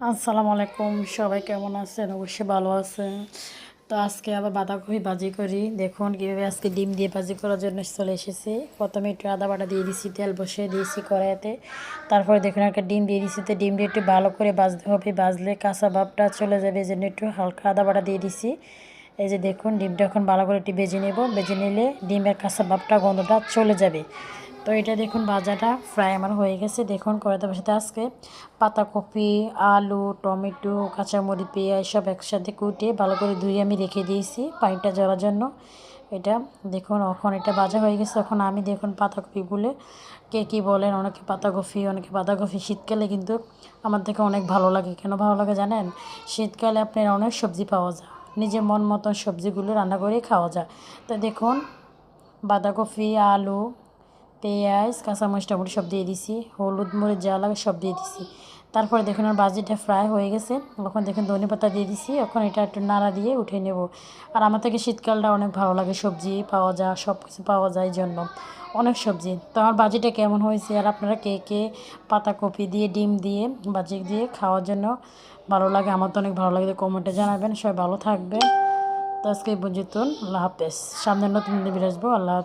আসসালামু আলাইকুম, সবাই কেমন আছেন? অবশ্যই ভালো আছেন। তো আজকে আবার বাঁধাকপি ভাজি করি। দেখুন কীভাবে আজকে ডিম দিয়ে ভাজি করার জন্য চলে এসেছি। প্রথমে একটু আদা বাটা দিয়ে দিয়েছি, তেল বসিয়ে দিয়েছি কড়াইতে। তারপরে দেখুন একটা ডিম দিয়ে দিয়েছি। তো ডিম দিয়ে একটু ভালো করে ভাজতে হবে, ভাজলে কাঁচা ভাবটা চলে যাবে, এই জন্য একটু হালকা আদা বাটা দিয়ে দিছি। এই যে দেখুন ডিমটা এখন ভালো করে একটু ভেজে নেব, ভেজে নিলে ডিমের কাঁচা ভাবটা গন্ধটা চলে যাবে। তো এটা দেখুন ভাজাটা ফ্রাই আমার হয়ে গেছে। দেখুন কড়াইতে বসাতে আজকে পাতাকপি, আলু, টমেটো, কাঁচামরিচ, পেঁয়াজ সব একসাথে কুটে ভালো করে ধুয়ে আমি রেখে দিয়েছি পানিটা জ্বরার জন্য। এটা দেখুন এখন এটা ভাজা হয়ে গেছে। এখন আমি দেখুন পাতাকপিগুলো, কে কী বলেন, অনেকে পাতাকপি অনেকে বাঁধাকপি, শীতকালে কিন্তু আমার থেকে অনেক ভালো লাগে। কেন ভালো লাগে জানেন? শীতকালে আপনার অনেক সবজি পাওয়া যায়, নিজের মন মতন সবজিগুলো রান্না করে খাওয়া যায়। তো দেখুন বাঁধাকপি, আলু, পেঁয়াজ, কাঁচামরিচ, টমেটো সব দিয়ে দিছি, হলুদ মরিচ যা লাগে সব দিয়ে দিছি। তারপরে দেখুন আমার ভাজিটা ফ্রাই হয়ে গেছে। এখন দেখুন ধনেপাতা দিয়ে দিছি। এখন এটা একটু নাড়া দিয়ে উঠে নেব। আর আমার থেকে শীতকালটা অনেক ভালো লাগে, সবজি পাওয়া যায়, সব কিছু পাওয়া যায়, এই জন্য অনেক সবজি। তো আমার ভাজিটা কেমন হয়েছে, আর আপনারা কে কে পাতাকপি দিয়ে ডিম দিয়ে ভাজি দিয়ে খাওয়ার জন্য ভালো লাগে? আমার তো অনেক ভালো লাগে, কমেন্টে জানাবেন। সবাই ভালো থাকবেন। তো আজকে এই পর্যন্ত, আল্লাহ হাফেজ। সামনে নতুন ভিডিও আসবো। আল্লাহ।